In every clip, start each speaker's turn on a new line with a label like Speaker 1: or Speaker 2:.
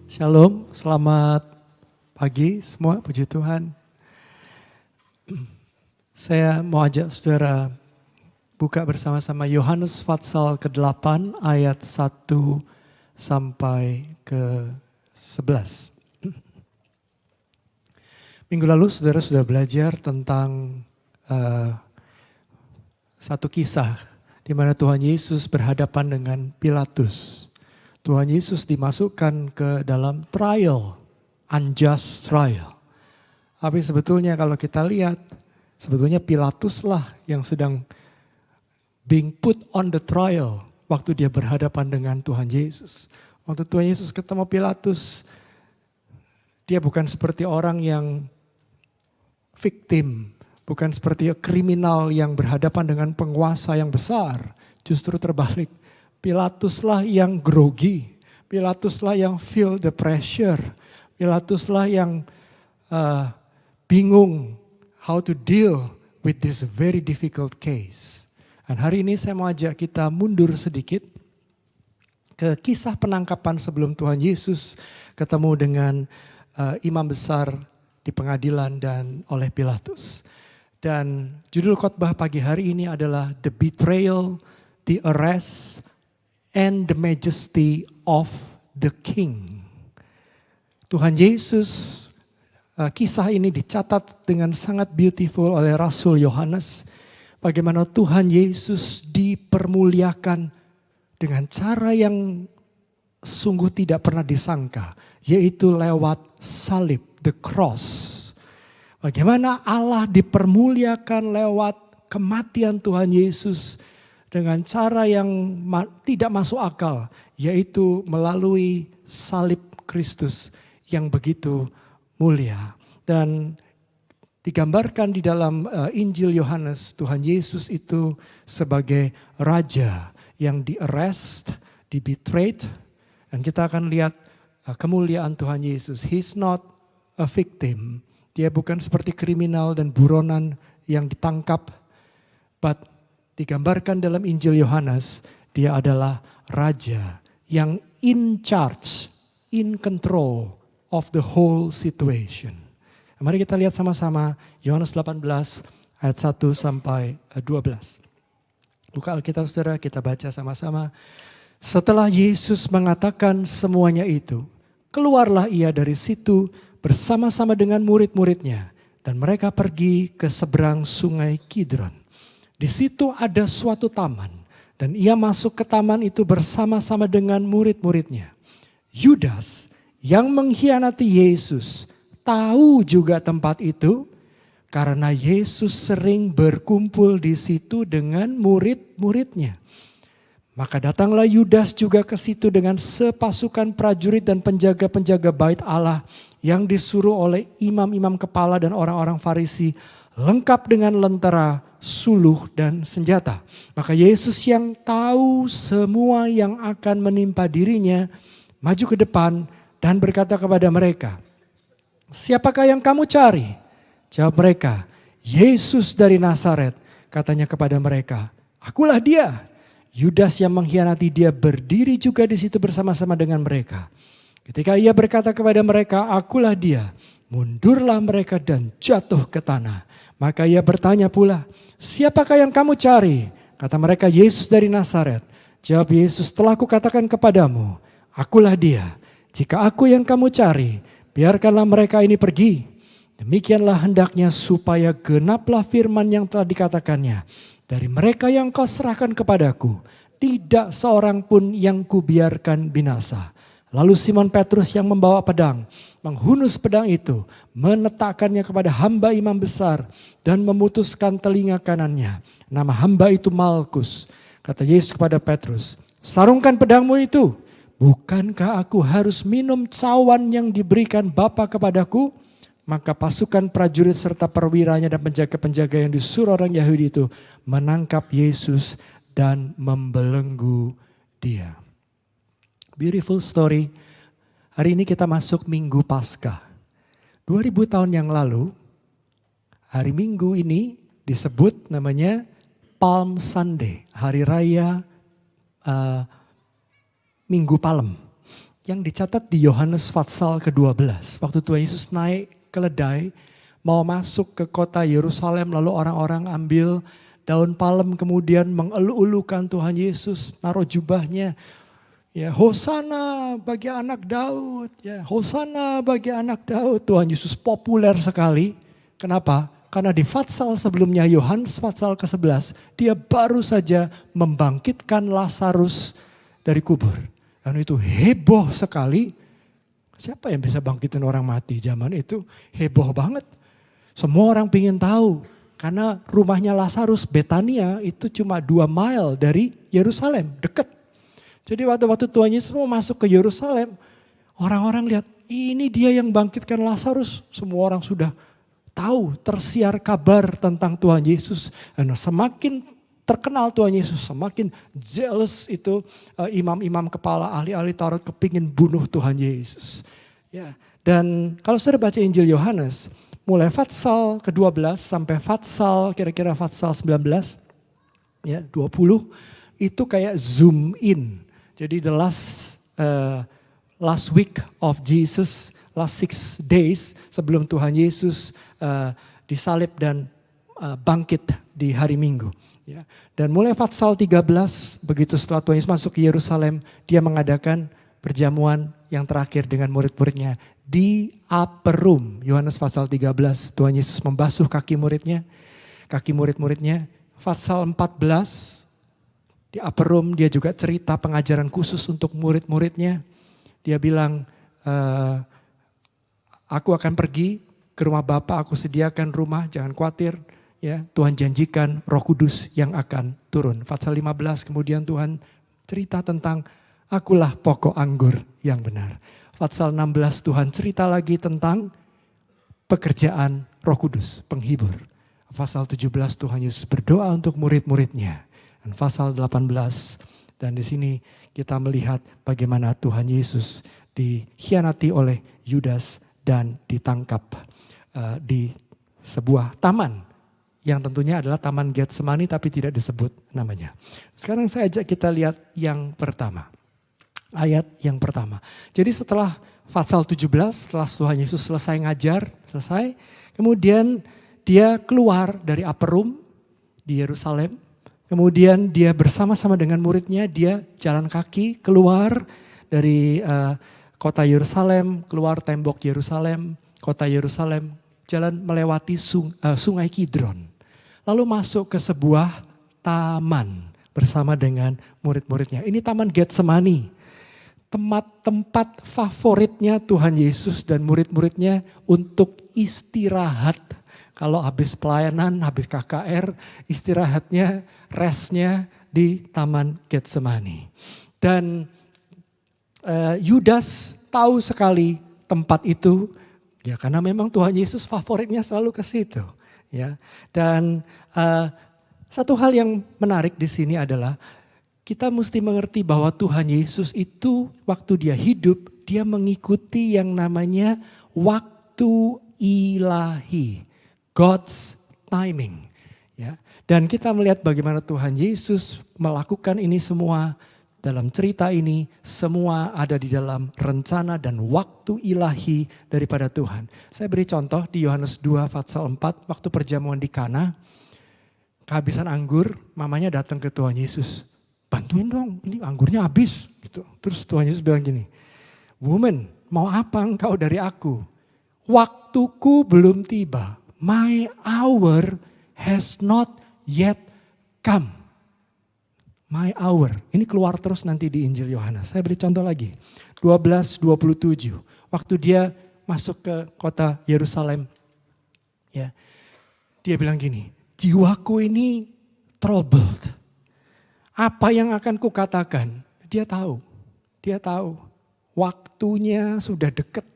Speaker 1: Shalom, selamat pagi semua, puji Tuhan. Saya mau ajak saudara buka bersama-sama Yohanes pasal ke-8 ayat 1 sampai ke-11. Minggu lalu saudara sudah belajar tentang satu kisah di mana Tuhan Yesus berhadapan dengan Pilatus. Tuhan Yesus dimasukkan ke dalam trial, unjust trial. Tapi sebetulnya kalau kita lihat, sebetulnya Pilatus lah yang sedang being put on the trial waktu dia berhadapan dengan Tuhan Yesus. Waktu Tuhan Yesus ketemu Pilatus, dia bukan seperti orang yang victim, bukan seperti kriminal yang berhadapan dengan penguasa yang besar. Justru terbalik. Pilatuslah yang grogi, Pilatuslah yang feel the pressure, Pilatuslah yang bingung how to deal with this very difficult case. Dan hari ini saya mau ajak kita mundur sedikit ke kisah penangkapan sebelum Tuhan Yesus ketemu dengan imam besar di pengadilan dan oleh Pilatus. Dan judul khotbah pagi hari ini adalah The Betrayal, the Arrest, and the Majesty of the King. Tuhan Yesus, kisah ini dicatat dengan sangat beautiful oleh Rasul Yohanes. Bagaimana Tuhan Yesus dipermuliakan dengan cara yang sungguh tidak pernah disangka. Yaitu lewat salib, the cross. Bagaimana Allah dipermuliakan lewat kematian Tuhan Yesus dengan cara yang tidak masuk akal, yaitu melalui salib Kristus yang begitu mulia. Dan digambarkan di dalam Injil Yohanes, Tuhan Yesus itu sebagai raja yang di-arrest, di-betrayed. Dan kita akan lihat kemuliaan Tuhan Yesus. He's not a victim. Dia bukan seperti kriminal dan buronan yang ditangkap. But digambarkan dalam Injil Yohanes, dia adalah raja yang in charge, in control of the whole situation. Mari kita lihat sama-sama Yohanes 18 ayat 1 sampai 12. Buka Alkitab saudara, kita baca sama-sama. Setelah Yesus mengatakan semuanya itu, keluarlah ia dari situ bersama-sama dengan murid-muridnya, dan mereka pergi ke seberang sungai Kidron. Di situ ada suatu taman, dan ia masuk ke taman itu bersama-sama dengan murid-muridnya. Yudas yang mengkhianati Yesus tahu juga tempat itu, karena Yesus sering berkumpul di situ dengan murid-muridnya. Maka datanglah Yudas juga ke situ dengan sepasukan prajurit dan penjaga-penjaga bait Allah yang disuruh oleh imam-imam kepala dan orang-orang Farisi, lengkap dengan lentera, suluh dan senjata. Maka Yesus yang tahu semua yang akan menimpa dirinya, maju ke depan dan berkata kepada mereka, "Siapakah yang kamu cari?" Jawab mereka, "Yesus dari Nazaret." Katanya kepada mereka, "Akulah dia." Yudas yang mengkhianati dia berdiri juga di situ bersama-sama dengan mereka. Ketika ia berkata kepada mereka, "Akulah dia," mundurlah mereka dan jatuh ke tanah. Maka ia bertanya pula, "Siapakah yang kamu cari?" Kata mereka, "Yesus dari Nazaret." Jawab Yesus, "Telah kukatakan kepadamu, akulah dia. Jika aku yang kamu cari, biarkanlah mereka ini pergi." Demikianlah hendaknya supaya genaplah firman yang telah dikatakannya. Dari mereka yang kau serahkan kepadaku, tidak seorang pun yang kubiarkan binasa. Lalu Simon Petrus yang membawa pedang, menghunus pedang itu, meletakkannya kepada hamba imam besar dan memutuskan telinga kanannya. Nama hamba itu Malkus. Kata Yesus kepada Petrus, "Sarungkan pedangmu itu. Bukankah aku harus minum cawan yang diberikan Bapa kepadaku?" Maka pasukan prajurit serta perwiranya dan penjaga-penjaga yang disuruh orang Yahudi itu menangkap Yesus dan membelenggu dia. Beautiful story. Hari ini kita masuk Minggu Paskah. 2000 tahun yang lalu, hari Minggu ini disebut namanya Palm Sunday, hari raya Minggu Palem. yang dicatat di Yohanes pasal ke-12. Waktu Tuhan Yesus naik keledai, mau masuk ke kota Yerusalem, lalu orang-orang ambil daun palem kemudian mengelu-elukan Tuhan Yesus, naruh jubahnya. Ya, Hosana bagi anak Daud, ya, Hosana bagi anak Daud. Tuhan Yesus populer sekali. Kenapa? Karena di Fatsal sebelumnya, Yohanes Fatsal ke-11, dia baru saja membangkitkan Lazarus dari kubur. Dan itu heboh sekali. Siapa yang bisa bangkitin orang mati zaman itu? Heboh banget. Semua orang ingin tahu. Karena rumahnya Lazarus, Betania, itu cuma 2 mile dari Yerusalem, dekat. Jadi waktu Tuhan Yesus mau masuk ke Yerusalem, orang-orang lihat, ini dia yang bangkitkan Lazarus. Semua orang sudah tahu, tersiar kabar tentang Tuhan Yesus. Dan semakin terkenal Tuhan Yesus, semakin jealous itu imam-imam kepala ahli-ahli Taurat kepingin bunuh Tuhan Yesus. Ya. Dan kalau saudara baca Injil Yohanes, mulai Fatsal ke-12 sampai Fatsal kira-kira Fatsal 19, ya 20, itu kayak zoom in. Jadi the last week of Jesus, last 6 days sebelum Tuhan Yesus disalib dan bangkit di hari Minggu. Ya. Dan mulai Fatsal 13, begitu setelah Tuhan Yesus masuk ke Yerusalem, dia mengadakan perjamuan yang terakhir dengan murid-muridnya di Upper Room. Yohanes Fatsal 13, Tuhan Yesus membasuh kaki murid-muridnya. Fatsal 14, di Upper Room dia juga cerita pengajaran khusus untuk murid-muridnya. Dia bilang, aku akan pergi ke rumah Bapa, aku sediakan rumah, jangan khawatir. Ya, Tuhan janjikan Roh Kudus yang akan turun. Fatsal 15 kemudian Tuhan cerita tentang akulah pokok anggur yang benar. Fatsal 16 Tuhan cerita lagi tentang pekerjaan Roh Kudus, penghibur. Fatsal 17 Tuhan Yesus berdoa untuk murid-muridnya. Dan Fatsal 18, dan di sini kita melihat bagaimana Tuhan Yesus dikhianati oleh Yudas dan ditangkap di sebuah taman yang tentunya adalah Taman Getsemani tapi tidak disebut namanya. Sekarang saya ajak kita lihat yang pertama. Ayat yang pertama. Jadi setelah Fatsal 17, setelah Tuhan Yesus selesai ngajar, kemudian dia keluar dari Upper Room di Yerusalem. Kemudian dia bersama-sama dengan muridnya, dia jalan kaki keluar dari kota Yerusalem, keluar tembok Yerusalem, kota Yerusalem, jalan melewati sungai Kidron. Lalu masuk ke sebuah taman bersama dengan murid-muridnya. Ini Taman Getsemani, tempat favoritnya Tuhan Yesus dan murid-muridnya untuk istirahat. Kalau habis pelayanan, habis KKR, istirahatnya, restnya di Taman Getsemani. Dan Yudas tahu sekali tempat itu, ya karena memang Tuhan Yesus favoritnya selalu ke situ. Ya. Dan satu hal yang menarik di sini adalah kita mesti mengerti bahwa Tuhan Yesus itu waktu dia hidup, dia mengikuti yang namanya waktu ilahi. God's timing. Ya. Dan kita melihat bagaimana Tuhan Yesus melakukan ini semua. Dalam cerita ini semua ada di dalam rencana dan waktu ilahi daripada Tuhan. Saya beri contoh di Yohanes 2 Fatsal 4 waktu perjamuan di Kana. Kehabisan anggur, mamanya datang ke Tuhan Yesus. Bantuin dong, ini anggurnya habis. Gitu. Terus Tuhan Yesus bilang gini, "Woman, mau apa engkau dari aku? Waktuku belum tiba. My hour has not yet come." My hour. Ini keluar terus nanti di Injil Yohanes. Saya beri contoh lagi. 12:27. Waktu dia masuk ke kota Yerusalem. Ya, dia bilang gini, jiwaku ini troubled. Apa yang akan kukatakan? Dia tahu. Dia tahu. Waktunya sudah dekat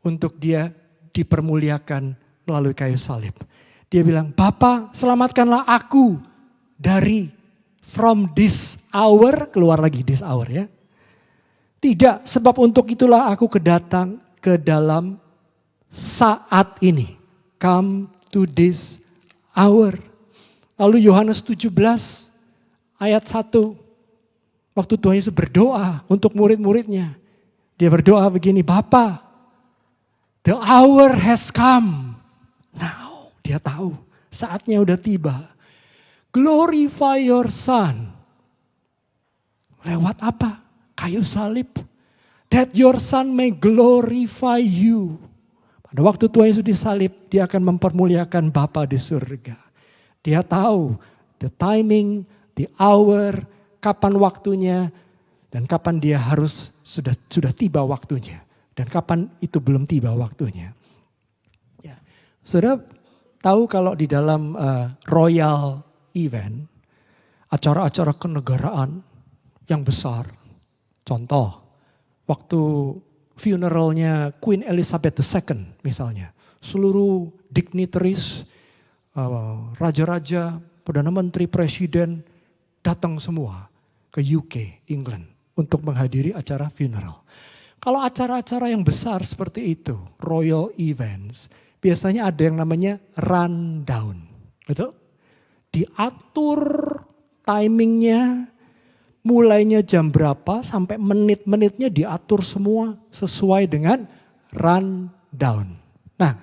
Speaker 1: untuk dia dipermuliakan melalui kayu salib. Dia bilang, Bapa selamatkanlah aku dari from this hour, keluar lagi this hour ya. Tidak, sebab untuk itulah aku kedatang ke dalam saat ini. Come to this hour. Lalu Yohanes 17 ayat 1. Waktu Tuhan Yesus berdoa untuk murid-muridnya. Dia berdoa begini, Bapa, the hour has come. Now, dia tahu saatnya udah tiba. Glorify your son. Lewat apa? Kayu salib. That your son may glorify you. Pada waktu Tuhan Yesus disalib, dia akan mempermuliakan Bapa di surga. Dia tahu the timing, the hour, kapan waktunya, dan kapan dia harus sudah tiba waktunya. Dan kapan itu belum tiba waktunya. Ya. Saudara tahu kalau di dalam royal event, acara-acara kenegaraan yang besar. Contoh, waktu funeralnya Queen Elizabeth II misalnya. Seluruh dignitaries, raja-raja, Perdana Menteri, Presiden datang semua ke UK, England untuk menghadiri acara funeral. Kalau acara-acara yang besar seperti itu, royal events, biasanya ada yang namanya rundown. Betul? Diatur timingnya, mulainya jam berapa sampai menit-menitnya diatur semua sesuai dengan rundown. Nah,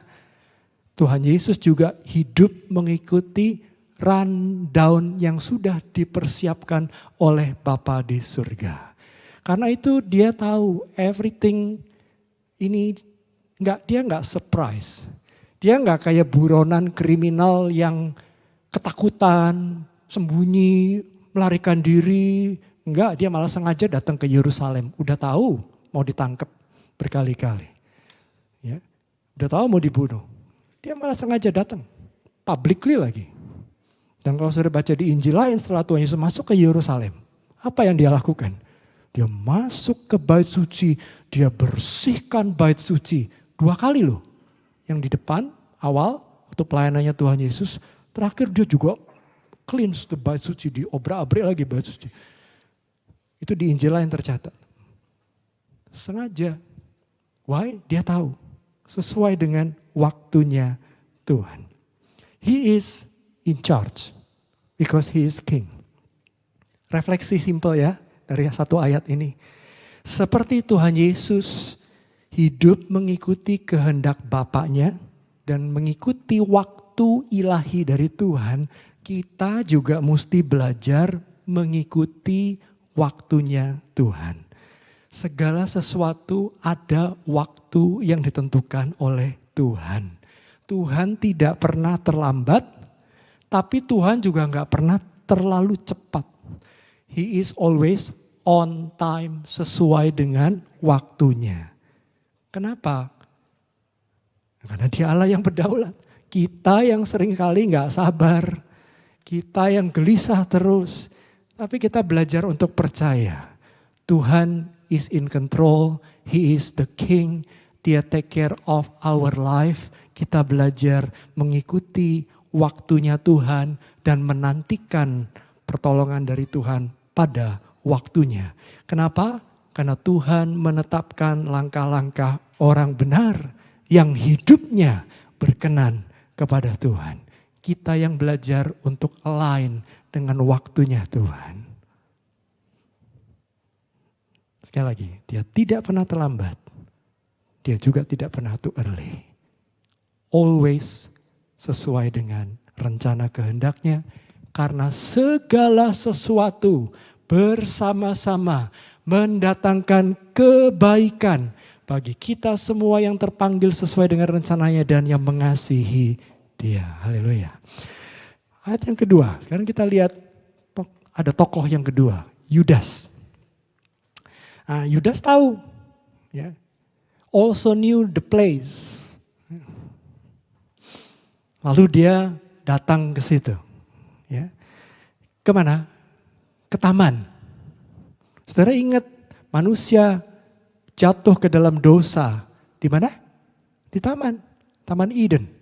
Speaker 1: Tuhan Yesus juga hidup mengikuti rundown yang sudah dipersiapkan oleh Bapa di surga. Karena itu dia tahu everything ini dia nggak surprise. Dia nggak kayak buronan kriminal yang ketakutan, sembunyi, melarikan diri. Enggak, dia malah sengaja datang ke Yerusalem. Udah tahu mau ditangkap berkali-kali. Ya, udah tahu mau dibunuh. Dia malah sengaja datang. Publicly lagi. Dan kalau sudah baca di Injil lain setelah Tuhan Yesus masuk ke Yerusalem. Apa yang dia lakukan? Dia masuk ke bait suci. Dia bersihkan bait suci. 2 kali loh. Yang di depan awal waktu pelayanannya Tuhan Yesus. Terakhir dia juga cleanse the bait suci. Diobrak-abrik lagi bait suci. Itu di Injil lain tercatat. Sengaja. Why? Dia tahu. Sesuai dengan waktunya Tuhan. He is in charge. Because he is king. Refleksi simple ya. Dari satu ayat ini. Seperti Tuhan Yesus hidup mengikuti kehendak Bapaknya. Dan mengikuti waktu ilahi dari Tuhan. Kita juga mesti belajar mengikuti waktunya Tuhan. Segala sesuatu ada waktu yang ditentukan oleh Tuhan. Tuhan tidak pernah terlambat, tapi Tuhan juga nggak pernah terlalu cepat. He is always on time, sesuai dengan waktunya. Kenapa? Karena dia Allah yang berdaulat. Kita yang seringkali nggak sabar, kita yang gelisah terus. Tapi kita belajar untuk percaya. Tuhan is in control. He is the king. Dia take care of our life. Kita belajar mengikuti waktunya Tuhan. Dan menantikan pertolongan dari Tuhan pada waktunya. Kenapa? Karena Tuhan menetapkan langkah-langkah orang benar. Yang hidupnya berkenan kepada Tuhan. Kita yang belajar untuk align dengan waktunya Tuhan. Sekali lagi, dia tidak pernah terlambat. Dia juga tidak pernah too early. Always sesuai dengan rencana kehendaknya. Karena segala sesuatu bersama-sama mendatangkan kebaikan bagi kita semua yang terpanggil sesuai dengan rencananya dan yang mengasihi Dia. Haleluya. Ayat yang kedua, sekarang kita lihat ada tokoh yang kedua, Yudas. Nah, Yudas tahu, ya, also knew the place. Lalu dia datang ke situ, ya, kemana? Ke taman. Saudara ingat manusia jatuh ke dalam dosa di mana? Di taman, Taman Eden.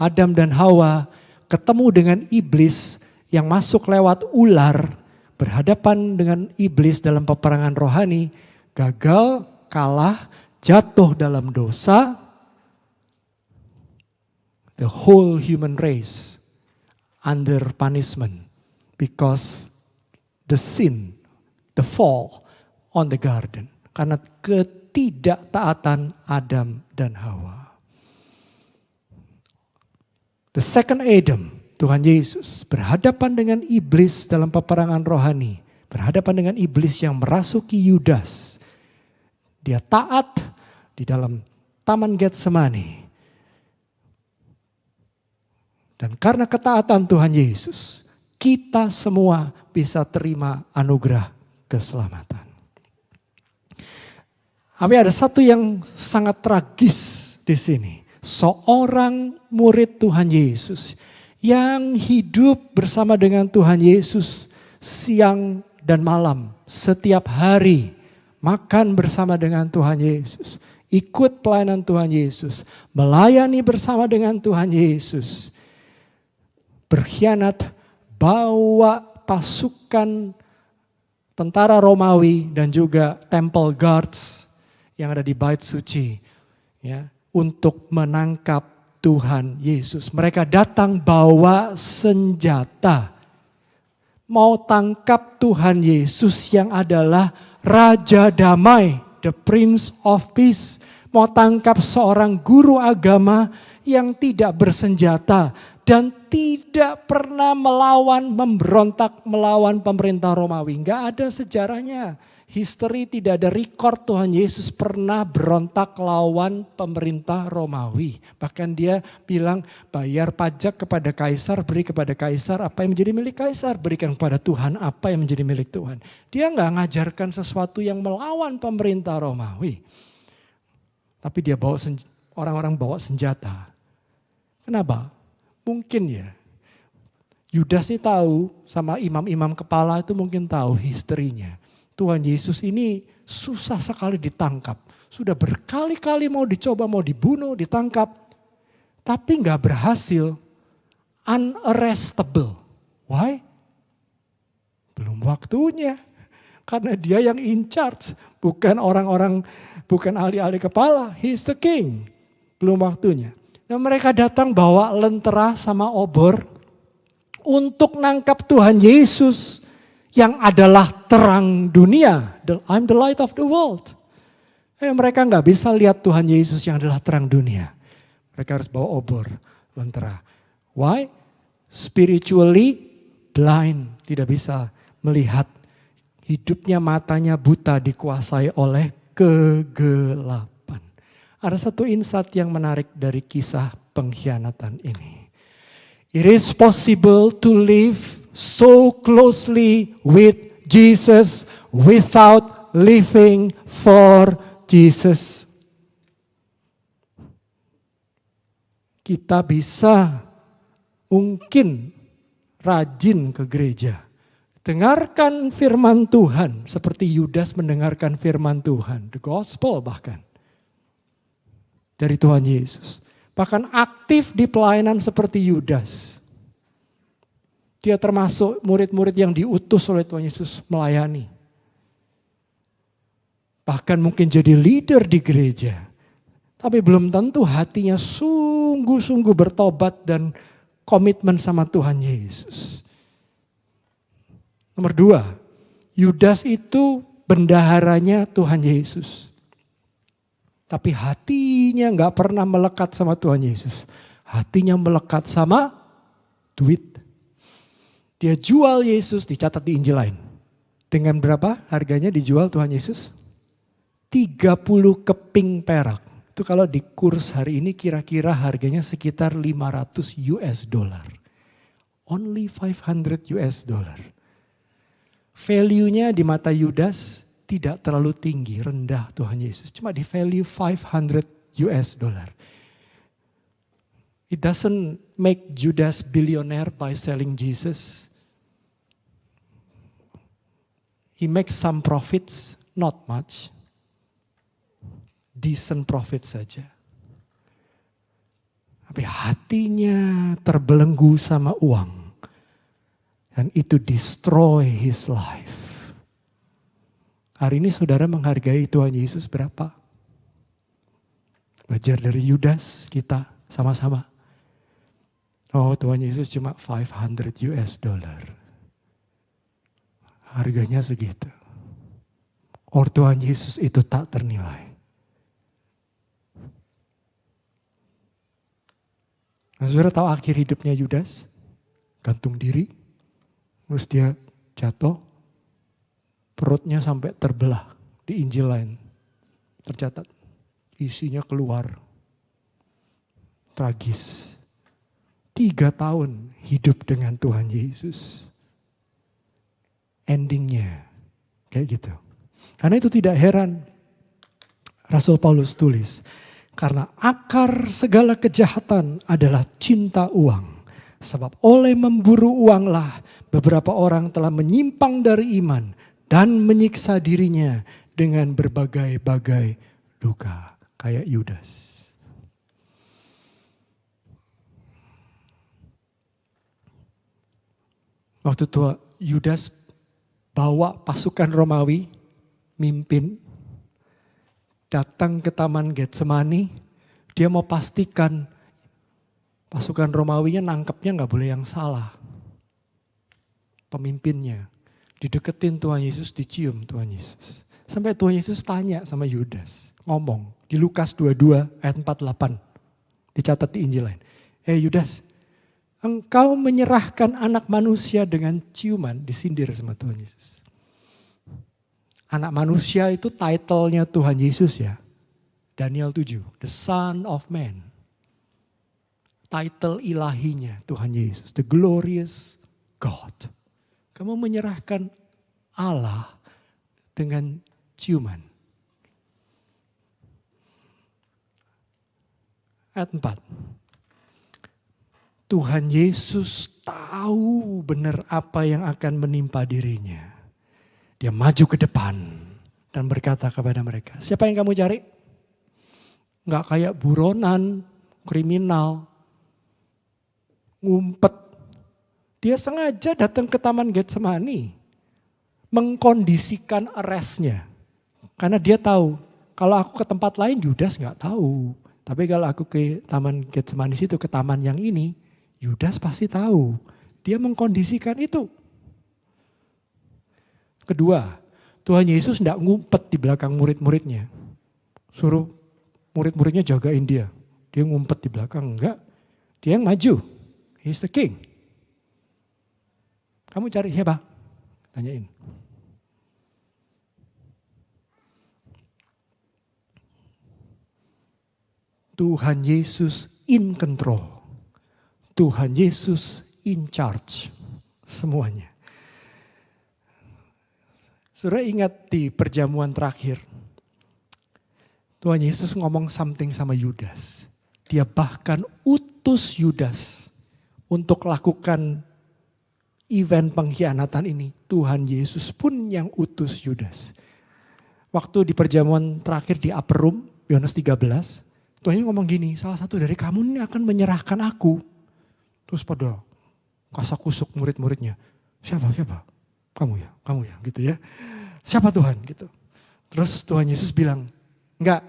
Speaker 1: Adam dan Hawa ketemu dengan iblis yang masuk lewat ular, berhadapan dengan iblis dalam peperangan rohani, gagal, kalah, jatuh dalam dosa. The whole human race under punishment because the sin, the fall on the garden. Karena ketidaktaatan Adam dan Hawa. The second Adam, Tuhan Yesus, berhadapan dengan iblis dalam peperangan rohani. Berhadapan dengan iblis yang merasuki Yudas. Dia taat di dalam Taman Getsemani. Dan karena ketaatan Tuhan Yesus, kita semua bisa terima anugerah keselamatan. Tapi ada satu yang sangat tragis di sini. Seorang murid Tuhan Yesus yang hidup bersama dengan Tuhan Yesus siang dan malam, setiap hari makan bersama dengan Tuhan Yesus, ikut pelayanan Tuhan Yesus, melayani bersama dengan Tuhan Yesus, berkhianat, bawa pasukan tentara Romawi dan juga temple guards yang ada di bait suci, ya, untuk menangkap Tuhan Yesus. Mereka datang bawa senjata, mau tangkap Tuhan Yesus yang adalah Raja Damai, the Prince of Peace. Mau tangkap seorang guru agama yang tidak bersenjata dan tidak pernah memberontak melawan pemerintah Romawi. Enggak ada sejarahnya. History tidak ada record Tuhan Yesus pernah berontak lawan pemerintah Romawi. Bahkan dia bilang, bayar pajak kepada Kaisar, beri kepada Kaisar apa yang menjadi milik Kaisar, berikan kepada Tuhan apa yang menjadi milik Tuhan. Dia enggak ngajarkan sesuatu yang melawan pemerintah Romawi. Tapi dia bawa orang-orang bawa senjata. Kenapa? Mungkin ya, Yudas ini tahu, sama imam-imam kepala itu mungkin tahu historinya. Tuhan Yesus ini susah sekali ditangkap. Sudah berkali-kali mau dicoba, mau dibunuh, ditangkap. Tapi gak berhasil. Unarrestable. Why? Belum waktunya. Karena dia yang in charge. Bukan orang-orang, bukan ahli-ahli kepala. He's the king. Belum waktunya. Dan mereka datang bawa lentera sama obor untuk nangkap Tuhan Yesus yang adalah terang dunia. I'm the light of the world. Mereka nggak bisa lihat Tuhan Yesus yang adalah terang dunia. Mereka harus bawa obor, lentera. Why? Spiritually blind, tidak bisa melihat. Hidupnya matanya buta, dikuasai oleh kegelapan. Ada satu insight yang menarik dari kisah pengkhianatan ini. It is possible to live so closely with Jesus without living for Jesus. Kita bisa mungkin rajin ke gereja. Dengarkan firman Tuhan seperti Yudas mendengarkan firman Tuhan. The gospel bahkan. Dari Tuhan Yesus. Bahkan aktif di pelayanan seperti Yudas. Dia termasuk murid-murid yang diutus oleh Tuhan Yesus melayani. Bahkan mungkin jadi leader di gereja. Tapi belum tentu hatinya sungguh-sungguh bertobat dan komitmen sama Tuhan Yesus. Nomor 2, Yudas itu bendaharanya Tuhan Yesus. Tapi hatinya gak pernah melekat sama Tuhan Yesus. Hatinya melekat sama duit. Dia jual Yesus, dicatat di Injil lain. Dengan berapa harganya dijual Tuhan Yesus? 30 keping perak. Itu kalau di kurs hari ini kira-kira harganya sekitar 500 US dollar. Only 500 US dollar. Value-nya di mata Yudas tidak terlalu tinggi, rendah Tuhan Yesus. Cuma di value 500 US dollar. It doesn't make Judas billionaire by selling Jesus. He makes some profits, not much. Decent profit saja. Tapi hatinya terbelenggu sama uang. Dan itu destroy his life. Hari ini saudara menghargai Tuhan Yesus berapa? Belajar dari Yudas kita sama-sama. Oh, Tuhan Yesus cuma 500 US dollar. Harganya segitu. Tuhan Yesus itu tak ternilai. Nah, saudara tahu akhir hidupnya Yudas? Gantung diri, terus dia jatuh, perutnya sampai terbelah. Di Injil lain tercatat, isinya keluar. Tragis. 3 tahun hidup dengan Tuhan Yesus. Endingnya kayak gitu. Karena itu tidak heran Rasul Paulus tulis, karena akar segala kejahatan adalah cinta uang. Sebab oleh memburu uanglah beberapa orang telah menyimpang dari iman dan menyiksa dirinya dengan berbagai-bagai duka. Kayak Yudas. Waktu tua Yudas bawa pasukan Romawi, mimpin, datang ke Taman Getsemani, dia mau pastikan pasukan Romawinya nangkepnya gak boleh yang salah. Pemimpinnya, dideketin Tuhan Yesus, dicium Tuhan Yesus. Sampai Tuhan Yesus tanya sama Yudas, ngomong di Lukas 22 ayat 48, dicatat di Injil lain. Yudas, engkau menyerahkan anak manusia dengan ciuman, disindir sama Tuhan Yesus. Anak manusia itu title-nya Tuhan Yesus ya. Daniel 7, the Son of Man. Title ilahinya Tuhan Yesus, the glorious God. Kamu menyerahkan Allah dengan ciuman. Ayat 4. Tuhan Yesus tahu benar apa yang akan menimpa dirinya. Dia maju ke depan dan berkata kepada mereka, siapa yang kamu cari? Enggak kayak buronan, kriminal, ngumpet. Dia sengaja datang ke Taman Getsemani, mengkondisikan arrestnya. Karena dia tahu, kalau aku ke tempat lain Yudas enggak tahu. Tapi kalau aku ke Taman Getsemani situ, ke taman yang ini, Yudas pasti tahu. Dia mengkondisikan itu. Kedua, Tuhan Yesus tidak ngumpet di belakang murid-muridnya. Suruh murid-muridnya jagain dia. Dia ngumpet di belakang, enggak. Dia yang maju. He's the king. Kamu cari siapa? Tanyain. Tuhan Yesus in control. Tuhan Yesus in charge. Semuanya. Saudara ingat di perjamuan terakhir, Tuhan Yesus ngomong something sama Yudas. Dia bahkan utus Yudas untuk lakukan event pengkhianatan ini. Tuhan Yesus pun yang utus Yudas. Waktu di perjamuan terakhir di Upper Room, Yohanes 13, Tuhan Yesus ngomong gini, salah satu dari kamu ini akan menyerahkan aku. Terus pada kasak-kusuk murid-muridnya, siapa? Kamu ya gitu ya. Siapa Tuhan gitu. Terus Tuhan Yesus bilang, enggak,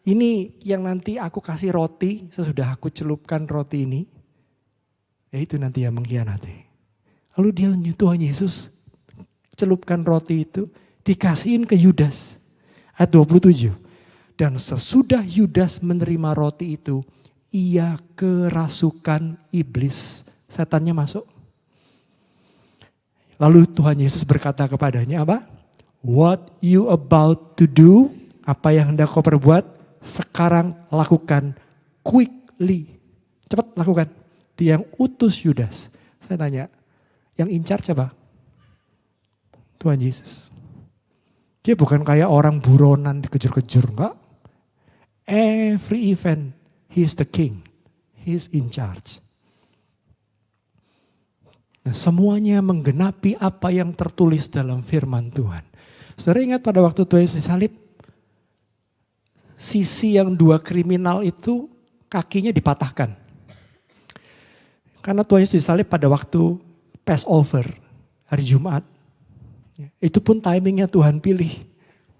Speaker 1: ini yang nanti aku kasih roti, sesudah aku celupkan roti ini, ya itu nanti yang mengkhianati. Lalu Tuhan Yesus celupkan roti itu, dikasihin ke Yudas. Ayat 27. Dan sesudah Yudas menerima roti itu, ia kerasukan iblis. Setannya masuk. Lalu Tuhan Yesus berkata kepadanya apa? What you about to do, apa yang hendak kau perbuat, sekarang lakukan quickly. Cepat lakukan. Dia yang utus Yudas. Saya tanya, yang incar siapa? Tuhan Yesus. Dia bukan kayak orang buronan dikejar-kejar, enggak. Every event, he is the king. He is in charge. Nah, semuanya menggenapi apa yang tertulis dalam firman Tuhan. Saudara ingat pada waktu Tuhan Yesus disalib, sisi yang 2 kriminal itu kakinya dipatahkan. Karena Tuhan Yesus disalib pada waktu Passover, hari Jumat. Itu pun timingnya Tuhan pilih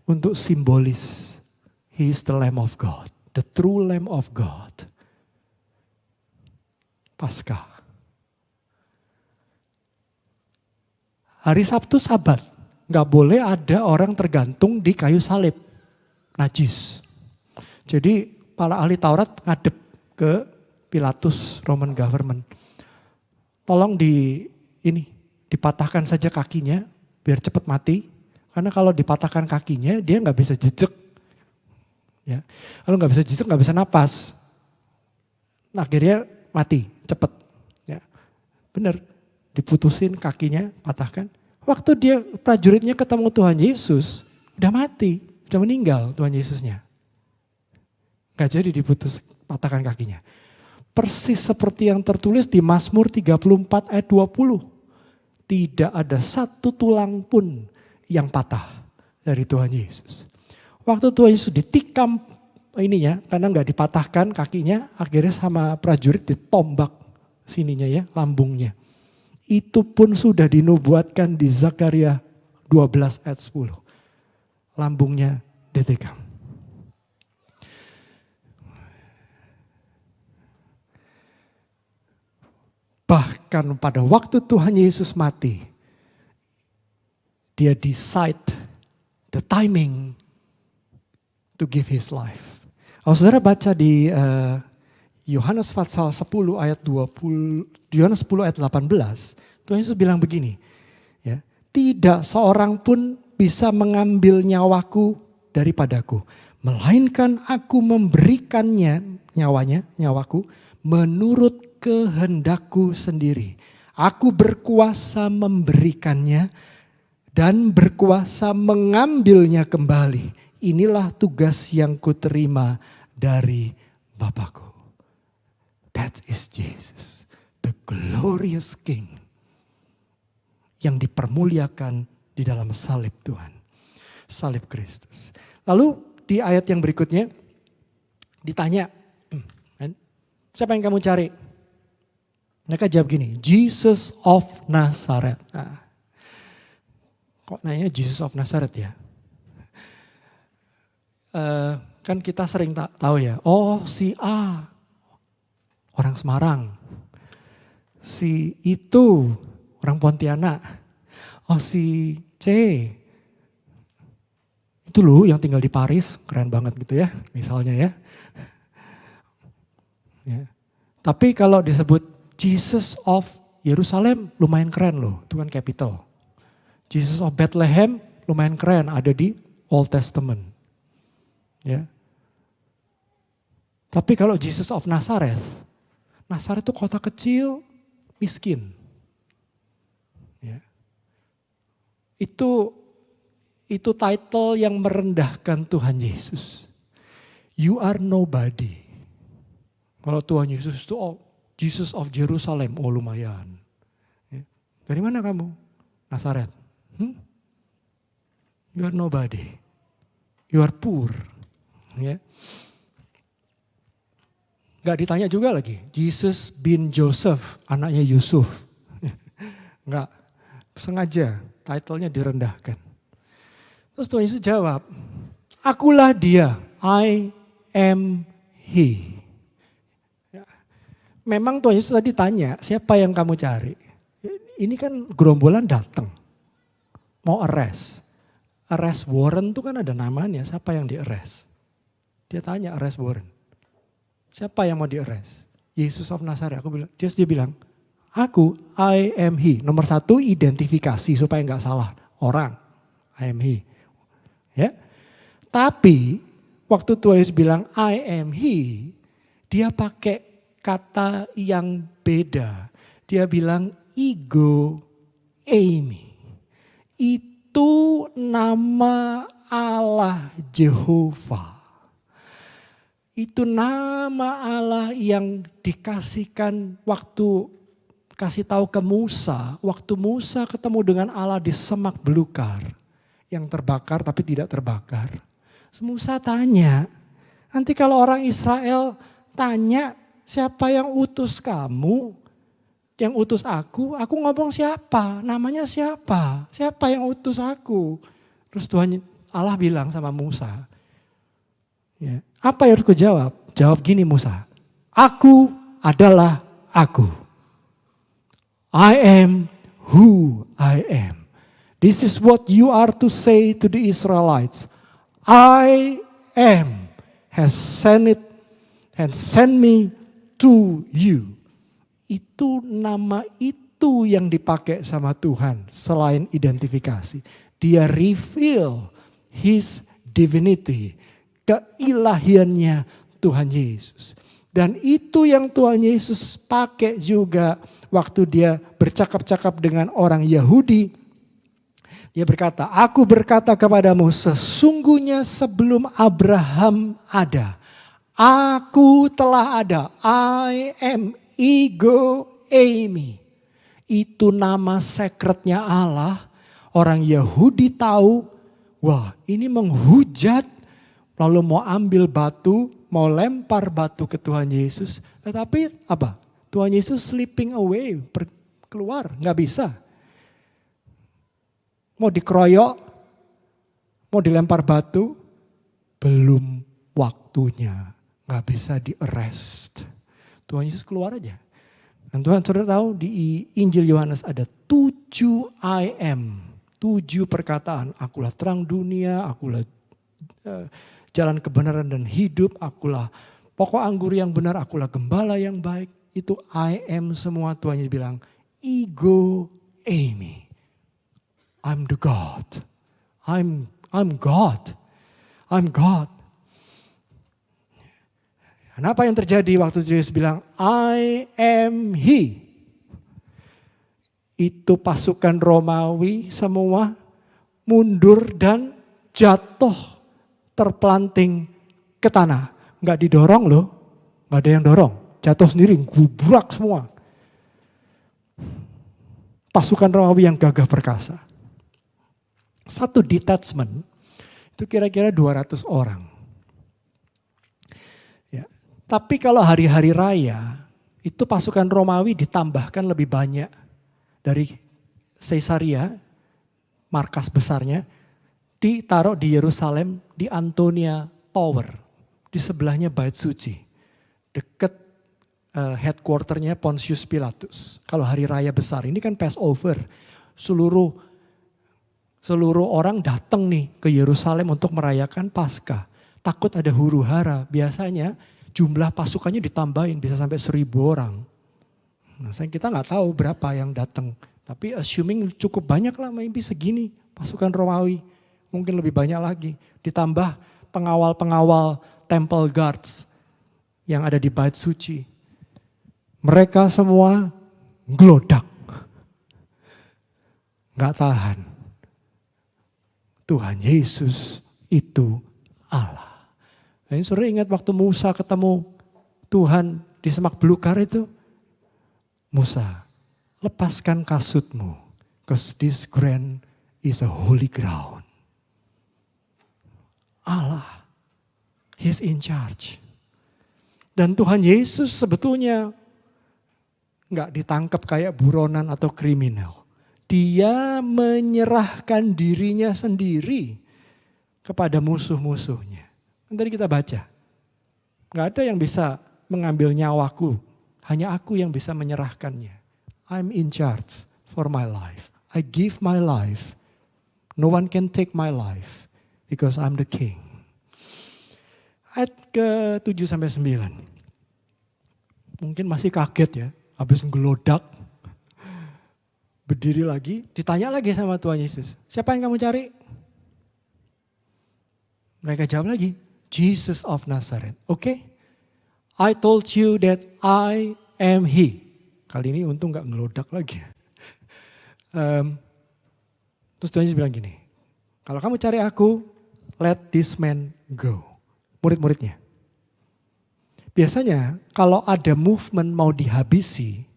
Speaker 1: untuk simbolis. He is the Lamb of God, the true Lamb of God. Paskah. Hari Sabtu Sabat, gak boleh ada orang tergantung di kayu salib, najis. Jadi para ahli Taurat ngadep ke Pilatus, Roman government. Tolong dipatahkan saja kakinya biar cepat mati. Karena kalau dipatahkan kakinya dia nggak bisa jejek. Ya. Kalau nggak bisa jejek nggak bisa napas. Nah, akhirnya mati cepat. Ya. Benar, diputusin kakinya, patahkan. Waktu dia prajuritnya ketemu Tuhan Yesus, udah mati, udah meninggal Tuhan Yesusnya. Nggak jadi diputus, patahkan kakinya. Persis seperti yang tertulis di Mazmur 34 ayat 20. Tidak ada satu tulang pun yang patah dari Tuhan Yesus. Waktu Tuhan Yesus ditikam karena nggak dipatahkan kakinya, akhirnya sama prajurit ditombak sininya ya, lambungnya. Itu pun sudah dinubuatkan di Zakaria 12 ayat 10. Lambungnya ditikam. Bahkan pada waktu Tuhan Yesus mati, dia decide the timing to give his life. Kalau saudara baca di Yohanes pasal 10 ayat 20, Yohanes 10 ayat 18, Tuhan Yesus bilang begini, ya, tidak seorang pun bisa mengambil nyawaku daripadaku, melainkan aku memberikannya nyawaku menurut kehendakku sendiri. Aku berkuasa memberikannya dan berkuasa mengambilnya kembali. Inilah tugas yang kuterima dari Bapakku. That is Jesus, the glorious King yang dipermuliakan di dalam salib Tuhan. Salib Kristus. Lalu di ayat yang berikutnya ditanya, siapa yang kamu cari? Mereka jawab gini, Jesus of Nazareth. Nah, kok nanya Jesus of Nazareth ya? Kan kita sering tahu ya, oh si A, orang Semarang. Si itu, orang Pontianak. Oh si C, itu loh yang tinggal di Paris, keren banget gitu ya, misalnya ya. Ya. Tapi kalau disebut Jesus of Yerusalem lumayan keren loh, itu kan capital. Jesus of Bethlehem lumayan keren, ada di Old Testament. Ya. Tapi kalau Jesus of Nazareth, Nazareth itu kota kecil, miskin. Ya. Itu title yang merendahkan Tuhan Yesus. You are nobody. Kalau Tuhan Yesus itu Jesus of Jerusalem, oh lumayan. Ya. Dari mana kamu? Nazareth. You are nobody. You are poor. Ya. Gak ditanya juga lagi, Jesus bin Joseph, anaknya Yusuf. Enggak, sengaja title-nya direndahkan. Terus Tuhan Yesus jawab, akulah dia, I am he. Memang Tuhan Yesus tadi tanya, siapa yang kamu cari? Ini kan gerombolan datang, mau arrest. Arrest warrant itu kan ada namanya, siapa yang di arrest? Dia tanya arrest warrant. Siapa yang mau di arrest? Yesus of Nazareth. Dia bilang, aku, I am he. Nomor satu, identifikasi supaya nggak salah. Orang, I am he. Ya. Tapi, waktu Tuhan Yesus bilang, I am he, dia pakai kata yang beda. Dia bilang ego eimi. Itu nama Allah Jehovah. Itu nama Allah yang dikasihkan waktu kasih tahu ke Musa. Waktu Musa ketemu dengan Allah di semak belukar. Yang terbakar tapi tidak terbakar. Musa tanya, nanti kalau orang Israel tanya, siapa yang utus kamu? Yang utus aku ngomong siapa? Namanya siapa? Siapa yang utus aku? Terus Tuhan Allah bilang sama Musa. Ya, apa yang harus ku jawab? Jawab gini Musa. Aku adalah aku. I am who I am. This is what you are to say to the Israelites. I am has sent me to you. Itu nama itu yang dipakai sama Tuhan selain identifikasi. Dia reveal his divinity, keilahiannya Tuhan Yesus. Dan itu yang Tuhan Yesus pakai juga waktu dia bercakap-cakap dengan orang Yahudi. Dia berkata, aku berkata kepadamu sesungguhnya sebelum Abraham ada, aku telah ada. I am ego eimi. Itu nama secretnya Allah. Orang Yahudi tahu, wah ini menghujat. Lalu mau ambil batu, mau lempar batu ke Tuhan Yesus. Tetapi apa? Tuhan Yesus slipping away, keluar, nggak bisa. Mau dikeroyok, mau dilempar batu, belum waktunya. Nggak bisa di-arrest. Tuhan Yesus keluar aja. Dan Tuhan saudara tahu di Injil Yohanes ada 7 I am. 7 perkataan. Akulah terang dunia, akulah jalan kebenaran dan hidup, akulah pokok anggur yang benar, akulah gembala yang baik. Itu I am semua. Tuhan Yesus bilang, ego eimi. I'm the God. I'm God. I'm God. Dan apa yang terjadi waktu Yesus bilang, I am He. Itu pasukan Romawi semua mundur dan jatuh terpelanting ke tanah. Nggak didorong loh, nggak ada yang dorong. Jatuh sendiri, gubrak semua. Pasukan Romawi yang gagah perkasa. Satu detachment itu kira-kira 200 orang. Ya. Tapi kalau hari-hari raya itu pasukan Romawi ditambahkan lebih banyak dari Caesarea, markas besarnya, ditaruh di Yerusalem di Antonia Tower, di sebelahnya Bait Suci, dekat headquarternya Pontius Pilatus. Kalau hari raya besar, ini kan Passover, seluruh orang datang nih ke Yerusalem untuk merayakan Paskah. Takut ada huru hara. Biasanya jumlah pasukannya ditambahin bisa sampai 1.000 orang. Nah, kita nggak tahu berapa yang datang. Tapi assuming cukup banyak lah, maybe segini pasukan Romawi. Mungkin lebih banyak lagi. Ditambah pengawal-pengawal temple guards yang ada di Bait Suci. Mereka semua gelodak. Nggak tahan. Tuhan Yesus itu Allah. Nah, ini saudara ingat waktu Musa ketemu Tuhan di semak belukar itu. Musa, lepaskan kasutmu. Because this ground is a holy ground. Allah, He's in charge. Dan Tuhan Yesus sebetulnya nggak ditangkap kayak buronan atau kriminal. Dia menyerahkan dirinya sendiri kepada musuh-musuhnya. Tadi kita baca. Gak ada yang bisa mengambil nyawaku. Hanya aku yang bisa menyerahkannya. I'm in charge for my life. I give my life. No one can take my life. Because I'm the king. Ayat ke-7-9. Mungkin masih kaget ya. Habis ngelodak. Berdiri lagi, ditanya lagi sama Tuhan Yesus. Siapa yang kamu cari? Mereka jawab lagi, Jesus of Nazareth. Oke, I told you that I am He. Kali ini untung gak ngelodak lagi. Terus Tuhan Yesus bilang gini, kalau kamu cari aku, let this man go. Murid-muridnya. Biasanya kalau ada movement mau dihabisi,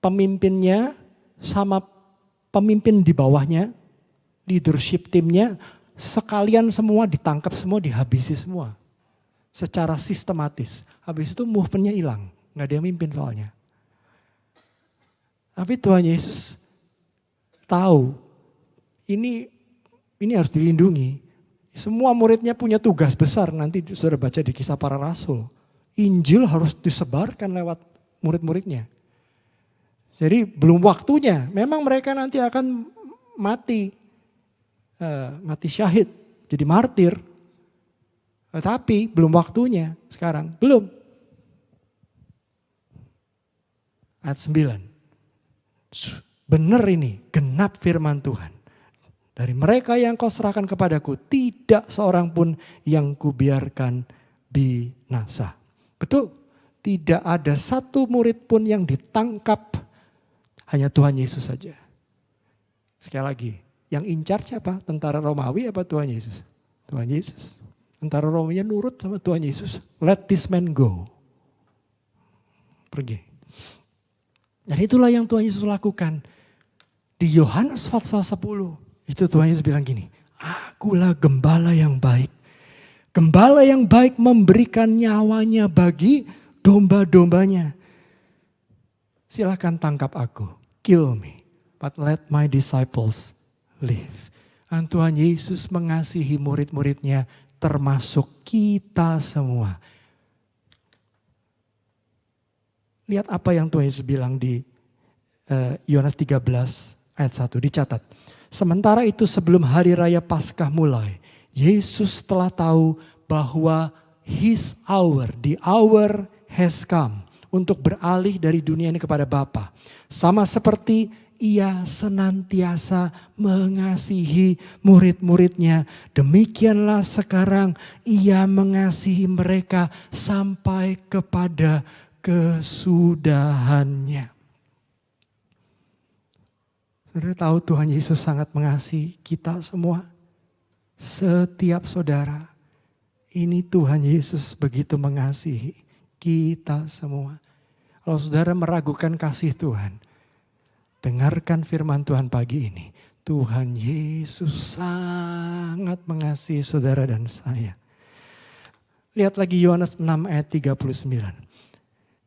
Speaker 1: pemimpinnya sama pemimpin di bawahnya, leadership timnya, sekalian semua ditangkap semua, dihabisi semua. Secara sistematis. Habis itu movementnya hilang. Gak ada yang mimpin soalnya. Tapi Tuhan Yesus tahu, ini harus dilindungi. Semua muridnya punya tugas besar, nanti sudah baca di Kisah Para Rasul. Injil harus disebarkan lewat murid-muridnya. Jadi belum waktunya, memang mereka nanti akan mati syahid, jadi martir. Tapi belum waktunya sekarang, belum. ayat 9. Benar ini, genap firman Tuhan. Dari mereka yang kau serahkan kepadaku, tidak seorang pun yang kubiarkan binasa. Betul, tidak ada satu murid pun yang ditangkap, hanya Tuhan Yesus saja. Sekali lagi, yang in charge apa? Tentara Romawi apa Tuhan Yesus? Tuhan Yesus. Tentara Romawi nurut sama Tuhan Yesus. Let this man go. Pergi. Dan itulah yang Tuhan Yesus lakukan. Di Yohanes pasal 10, itu Tuhan Yesus bilang gini, akulah gembala yang baik. Gembala yang baik memberikan nyawanya bagi domba-dombanya. Silakan tangkap aku, kill me, but let my disciples live. Dan Tuhan Yesus mengasihi murid-muridnya termasuk kita semua. Lihat apa yang Tuhan Yesus bilang di Yohanes 13 ayat 1, dicatat. Sementara itu sebelum hari raya Paskah mulai, Yesus telah tahu bahwa his hour, the hour has come, untuk beralih dari dunia ini kepada Bapa. Sama seperti ia senantiasa mengasihi murid-muridnya, demikianlah sekarang ia mengasihi mereka sampai kepada kesudahannya. Saudara tahu Tuhan Yesus sangat mengasihi kita semua. Setiap saudara. Ini Tuhan Yesus begitu mengasihi kita semua. Kalau saudara meragukan kasih Tuhan, dengarkan firman Tuhan pagi ini. Tuhan Yesus sangat mengasihi saudara dan saya. Lihat lagi Yohanes 6 ayat 39.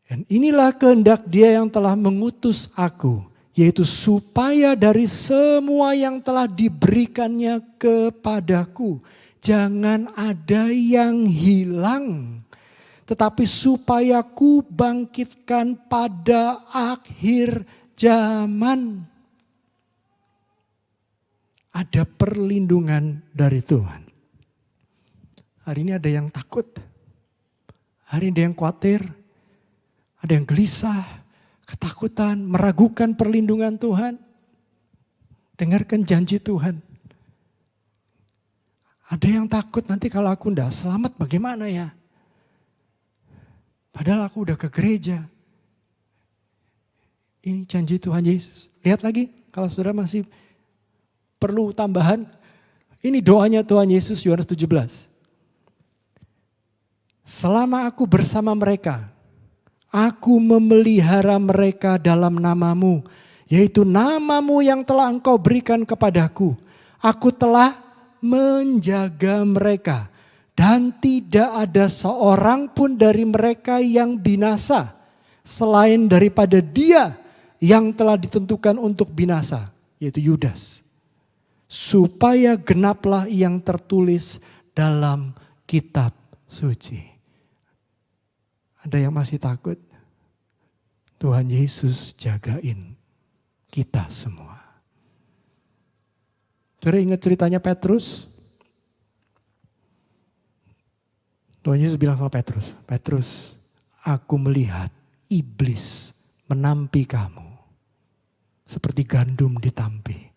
Speaker 1: Dan inilah kehendak Dia yang telah mengutus aku, yaitu supaya dari semua yang telah diberikannya kepadaku, jangan ada yang hilang, tetapi supaya ku bangkitkan pada akhir zaman. Ada perlindungan dari Tuhan. Hari ini ada yang takut, hari ini ada yang khawatir, ada yang gelisah, ketakutan, meragukan perlindungan Tuhan. Dengarkan janji Tuhan. Ada yang takut nanti kalau aku enggak selamat bagaimana ya? Padahal aku udah ke gereja. Ini janji Tuhan Yesus. Lihat lagi kalau saudara masih perlu tambahan. Ini doanya Tuhan Yesus Yohanes 17. Selama aku bersama mereka, aku memelihara mereka dalam namamu, yaitu namamu yang telah engkau berikan kepadaku. Aku telah menjaga mereka, dan tidak ada seorang pun dari mereka yang binasa, selain daripada dia yang telah ditentukan untuk binasa, yaitu Yudas. Supaya genaplah yang tertulis dalam kitab suci. Ada yang masih takut? Tuhan Yesus jagain kita semua. Saudara ingat ceritanya Petrus? Tuhan Yesus bilang sama Petrus, Petrus, aku melihat iblis menampi kamu seperti gandum ditampi.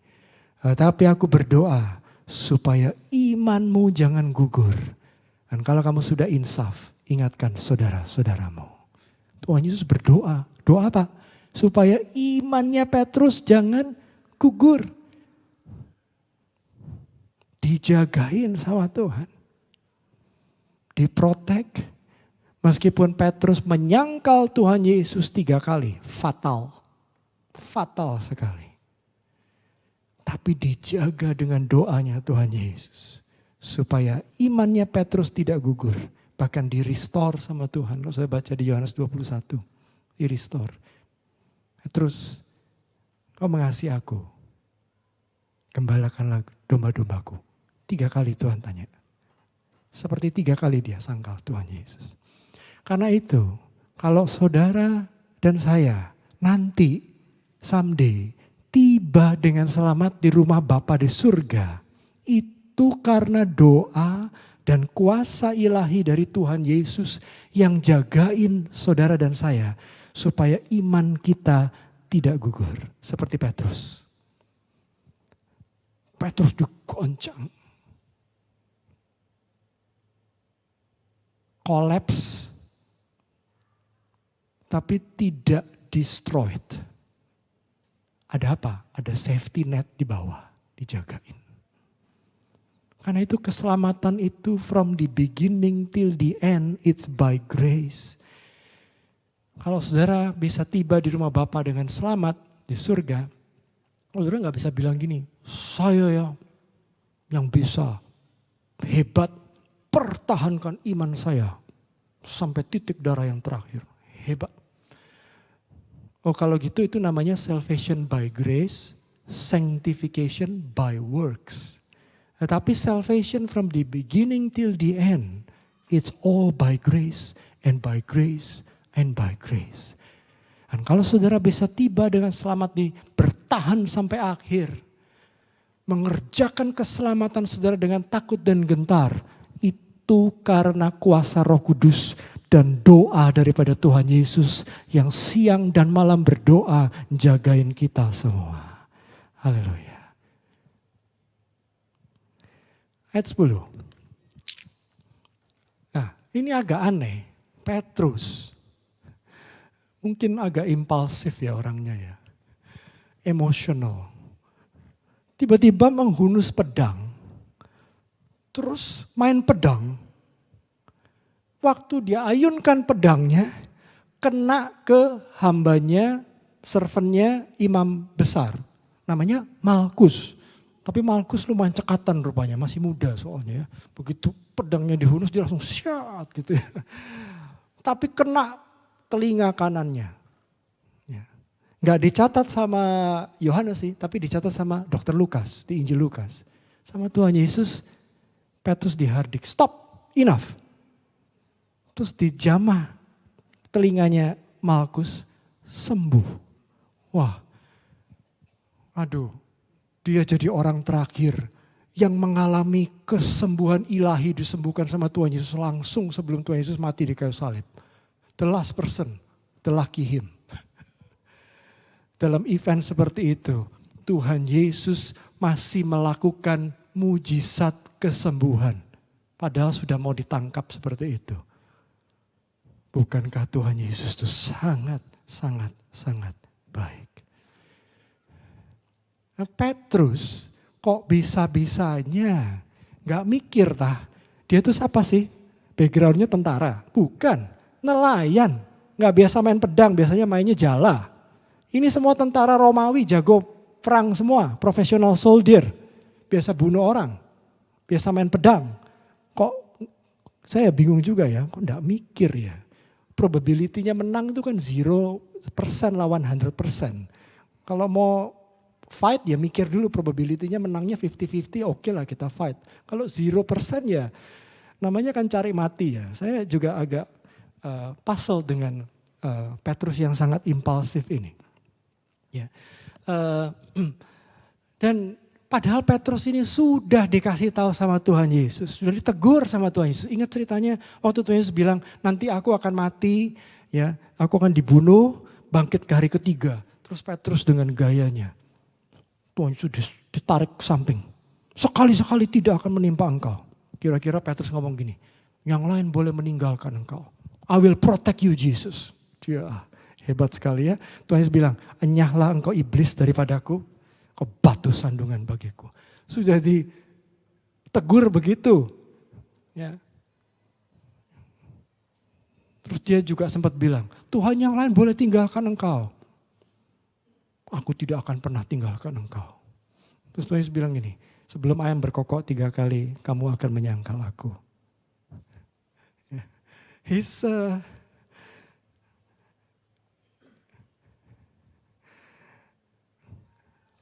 Speaker 1: Tapi aku berdoa supaya imanmu jangan gugur. Dan kalau kamu sudah insaf, ingatkan saudara-saudaramu. Tuhan Yesus berdoa. Doa apa? Supaya imannya Petrus jangan gugur. Dijagain sama Tuhan. Diprotek. Meskipun Petrus menyangkal Tuhan Yesus 3 kali. Fatal. Fatal sekali. Tapi dijaga dengan doanya Tuhan Yesus. Supaya imannya Petrus tidak gugur. Bahkan di-restore sama Tuhan. Kalau saya baca di Yohanes 21. Di-restore. Terus, kau mengasihi aku. Gembalakanlah domba-dombaku. 3 kali Tuhan tanya. Seperti 3 kali dia sangkal Tuhan Yesus. Karena itu, kalau saudara dan saya nanti, someday, tiba dengan selamat di rumah Bapa di surga. Itu karena doa dan kuasa ilahi dari Tuhan Yesus yang jagain saudara dan saya. supaya iman kita tidak gugur. Seperti Petrus. Petrus digoncang. Collapse. Tapi tidak destroyed. Ada apa? Ada safety net di bawah. Dijagain. Karena itu keselamatan itu from the beginning till the end, it's by grace. Kalau saudara bisa tiba di rumah Bapa dengan selamat di surga, saudara gak bisa bilang gini, saya ya yang bisa hebat pertahankan iman saya sampai titik darah yang terakhir. Hebat. Oh kalau gitu itu namanya salvation by grace, sanctification by works. Tetapi salvation from the beginning till the end, it's all by grace and by grace and by grace. Dan kalau saudara bisa tiba dengan selamat bertahan sampai akhir, mengerjakan keselamatan saudara dengan takut dan gentar, itu karena kuasa Roh Kudus dan doa daripada Tuhan Yesus yang siang dan malam berdoa jagain kita semua. Haleluya. Ayat 10. Nah, ini agak aneh. Petrus. Mungkin agak impulsif ya orangnya ya. Emosional. Tiba-tiba menghunus pedang. Terus main pedang. Waktu dia ayunkan pedangnya, kena ke hambanya, servantnya imam besar. Namanya Malkus. Tapi Malkus lumayan cekatan rupanya, masih muda soalnya ya. Begitu pedangnya dihunus dia langsung syat gitu ya. Tapi kena telinga kanannya. Ya. Gak dicatat sama Yohanes sih, tapi dicatat sama Dr. Lukas, di Injil Lukas. Sama Tuhan Yesus, Petrus dihardik, stop, enough. Terus dijamah telinganya Malkus, sembuh. Wah, aduh. Dia jadi orang terakhir yang mengalami kesembuhan ilahi disembuhkan sama Tuhan Yesus langsung sebelum Tuhan Yesus mati di kayu salib. The last person, the lucky him. Dalam event seperti itu, Tuhan Yesus masih melakukan mujizat kesembuhan. Padahal sudah mau ditangkap seperti itu. Bukankah Tuhan Yesus itu sangat, sangat, sangat baik. Petrus kok bisa-bisanya gak mikir tah. Dia tuh siapa sih? Backgroundnya tentara? Bukan, nelayan. Gak biasa main pedang, biasanya mainnya jala. Ini semua tentara Romawi, jago perang semua, professional soldier. Biasa bunuh orang, biasa main pedang. Kok saya bingung juga ya, kok gak mikir ya. Probability-nya menang itu kan 0% lawan 100%. Kalau mau fight ya mikir dulu probability-nya menangnya 50-50, oke lah kita fight. Kalau 0% ya namanya kan cari mati ya. Saya juga agak puzzle dengan Petrus yang sangat impulsif ini. Ya. Dan padahal Petrus ini sudah dikasih tahu sama Tuhan Yesus, sudah ditegur sama Tuhan Yesus. Ingat ceritanya waktu Tuhan Yesus bilang, nanti aku akan mati, ya, aku akan dibunuh, bangkit ke hari ketiga. Terus Petrus dengan gayanya, Tuhan Yesus ditarik ke samping. Sekali-sekali tidak akan menimpa engkau. Kira-kira Petrus ngomong gini, yang lain boleh meninggalkan engkau. I will protect you Jesus. Ya, hebat sekali ya. Tuhan Yesus bilang, enyahlah engkau iblis daripadaku, kau batu sandungan bagiku. Sudah ditegur begitu. Ya. Terus dia juga sempat bilang, Tuhan yang lain boleh tinggalkan engkau. Aku tidak akan pernah tinggalkan engkau. Terus Tuhan Yesus bilang gini, sebelum ayam berkokok 3 kali, kamu akan menyangkal aku. He's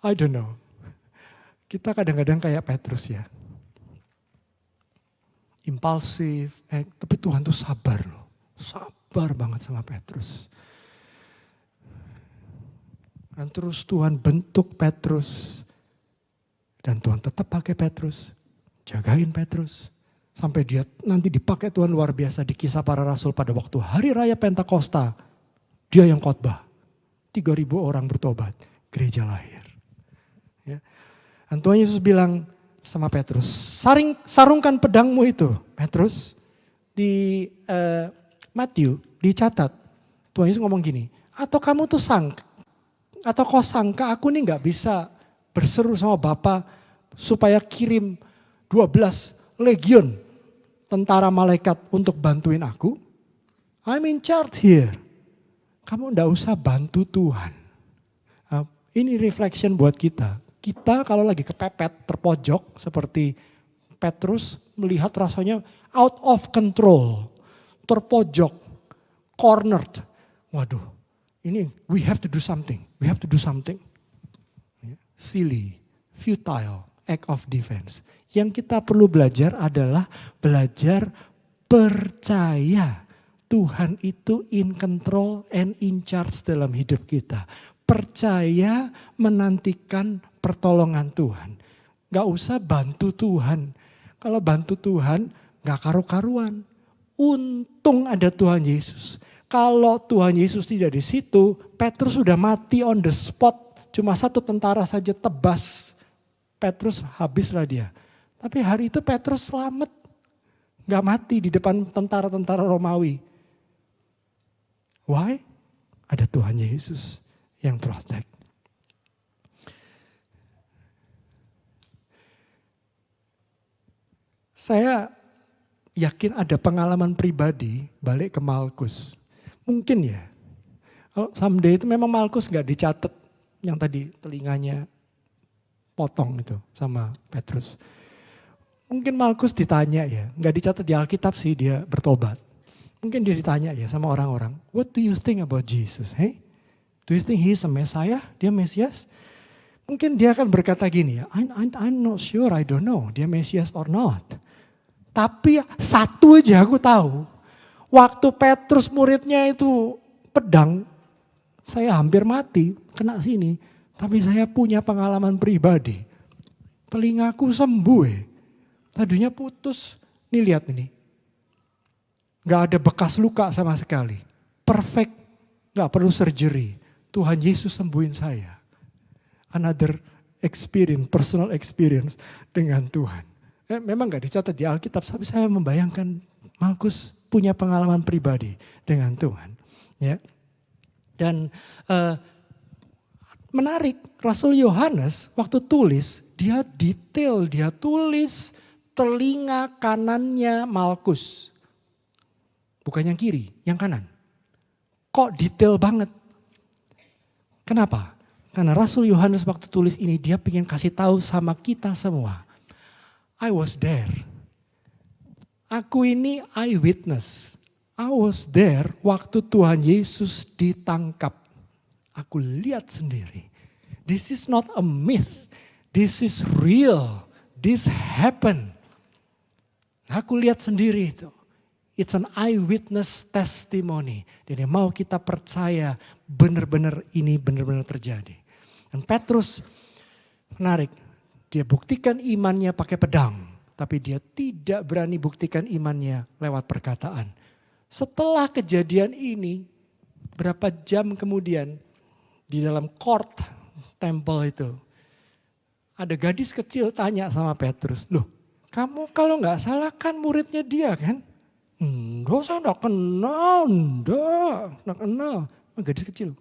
Speaker 1: I don't know. Kita kadang-kadang kayak Petrus ya. Impulsif, tapi Tuhan tuh sabar loh. Sabar banget sama Petrus. Dan terus Tuhan bentuk Petrus. Dan Tuhan tetap pakai Petrus. Jagain Petrus. Sampai dia nanti dipakai Tuhan luar biasa di Kisah Para Rasul pada waktu Hari Raya Pentakosta. Dia yang khotbah. 3.000 orang bertobat, gereja lahir. Ya. Dan Tuhan Yesus bilang sama Petrus, sarungkan pedangmu itu. Petrus, di Matius dicatat, Tuhan Yesus ngomong gini, atau kau sangka aku nih gak bisa berseru sama Bapa supaya kirim 12 legion tentara malaikat untuk bantuin aku? I'm in charge here. Kamu ndak usah bantu Tuhan. Nah, ini reflection buat kita. Kita kalau lagi kepepet, terpojok seperti Petrus melihat rasanya out of control, terpojok, cornered. Waduh, ini we have to do something. We have to do something. Silly, futile, act of defense. Yang kita perlu belajar adalah belajar percaya Tuhan itu in control and in charge dalam hidup kita. Percaya menantikan pertolongan Tuhan. Gak usah bantu Tuhan. Kalau bantu Tuhan gak karu-karuan. Untung ada Tuhan Yesus. Kalau Tuhan Yesus tidak di situ, Petrus sudah mati on the spot. Cuma satu tentara saja tebas. Petrus habislah dia. Tapi hari itu Petrus selamat. Gak mati di depan tentara-tentara Romawi. Why? Ada Tuhan Yesus yang protect. Saya yakin ada pengalaman pribadi balik ke Malkus. Mungkin ya. Kalau someday itu memang Malkus gak dicatat. Yang tadi telinganya potong itu sama Petrus. Mungkin Malkus ditanya ya. Gak dicatat di Alkitab sih dia bertobat. Mungkin dia ditanya ya sama orang-orang, what do you think about Jesus? Hey? Do you think he's a Messiah? Dia Mesias? Mungkin dia akan berkata gini ya, I'm not sure, I don't know, dia Mesias or not. Tapi satu aja aku tahu, waktu Petrus muridnya itu pedang, saya hampir mati, kena sini. Tapi saya punya pengalaman pribadi, telingaku sembuh. Tadinya putus, nih lihat ini. Gak ada bekas luka sama sekali. Perfect, gak perlu surgery. Tuhan Yesus sembuhin saya. Another experience, personal experience dengan Tuhan. Memang gak dicatat di Alkitab, tapi saya membayangkan Malkus punya pengalaman pribadi dengan Tuhan. Ya. Dan menarik, Rasul Yohanes waktu tulis, dia detail, dia tulis telinga kanannya Malkus. Bukan yang kiri, yang kanan. Kok detail banget? Kenapa? Karena Rasul Yohanes waktu tulis ini dia ingin kasih tahu sama kita semua. I was there. Aku ini eyewitness. I was there waktu Tuhan Yesus ditangkap. Aku lihat sendiri. This is not a myth. This is real. This happened. Aku lihat sendiri itu. It's an eyewitness testimony. Jadi mau kita percaya benar-benar ini benar-benar terjadi. Dan Petrus menarik. Dia buktikan imannya pakai pedang. Tapi dia tidak berani buktikan imannya lewat perkataan. Setelah kejadian ini, berapa jam kemudian di dalam court temple itu. Ada gadis kecil tanya sama Petrus. Loh, kamu kalau gak salah kan muridnya dia kan? Enggak, saya enggak kenal, enggak kenal. Gadis kecil.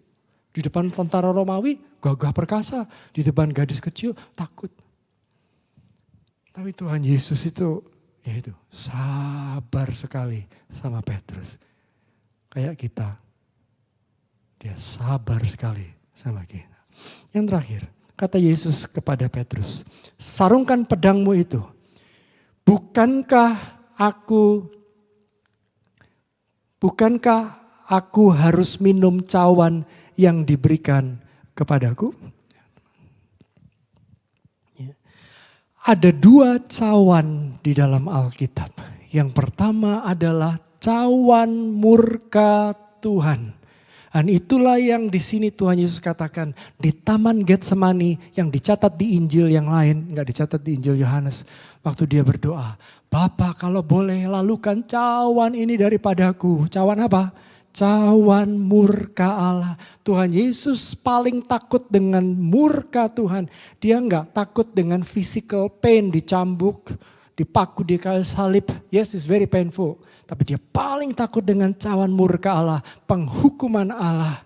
Speaker 1: Di depan tentara Romawi, gagah perkasa. Di depan gadis kecil, takut. Tapi Tuhan Yesus itu, ya itu, sabar sekali sama Petrus. Kayak kita. Dia sabar sekali sama kita. Yang terakhir, kata Yesus kepada Petrus, sarungkan pedangmu itu. Bukankah aku harus minum cawan yang diberikan kepadaku? Ya. Ada 2 cawan di dalam Alkitab. Yang pertama adalah cawan murka Tuhan. Dan itulah yang di sini Tuhan Yesus katakan di Taman Getsemani yang dicatat di Injil yang lain, enggak dicatat di Injil Yohanes. Waktu dia berdoa, Bapa kalau boleh lalukan cawan ini daripadaku. Cawan apa? cawan murka Allah. Tuhan Yesus paling takut dengan murka Tuhan. Dia enggak takut dengan physical pain, dicambuk, dipaku di kayu salib. Yes, it's very painful. Tapi dia paling takut dengan cawan murka Allah, penghukuman Allah.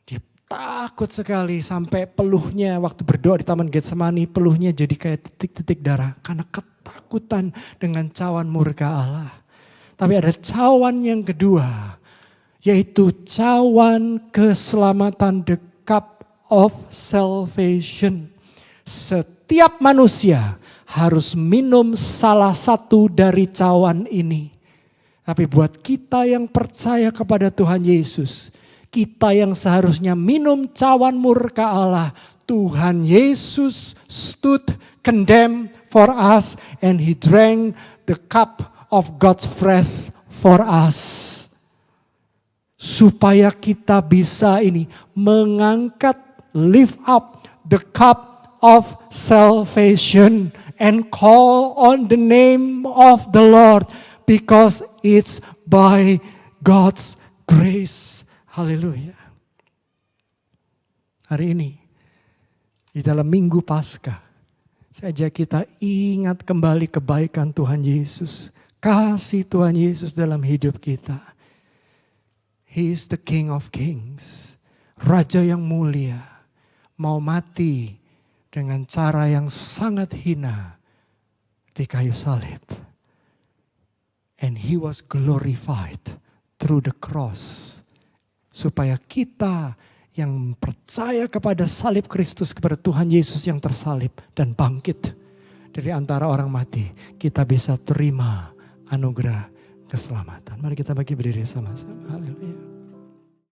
Speaker 1: Dia takut sekali sampai peluhnya waktu berdoa di Taman Getsemani, peluhnya jadi kayak titik-titik darah. Karena ketakutan dengan cawan murka Allah. Tapi ada cawan yang kedua, yaitu cawan keselamatan, the cup of salvation. Setiap manusia harus minum salah satu dari cawan ini. Tapi buat kita yang percaya kepada Tuhan Yesus, kita yang seharusnya minum cawan murka Allah, Tuhan Yesus stood condemned for us and he drank the cup of God's wrath for us. Supaya kita bisa ini mengangkat, lift up the cup of salvation and call on the name of the Lord. Because it's by God's grace. Haleluya. Hari ini, di dalam Minggu Paskah, saya ajak kita ingat kembali kebaikan Tuhan Yesus. Kasih Tuhan Yesus dalam hidup kita. He is the King of Kings. Raja yang mulia. Mau mati dengan cara yang sangat hina di kayu salib. And he was glorified through the cross. Supaya kita yang percaya kepada salib Kristus, kepada Tuhan Yesus yang tersalib dan bangkit dari antara orang mati, kita bisa terima anugerah keselamatan. Mari kita bagi berdiri sama-sama. Haleluya.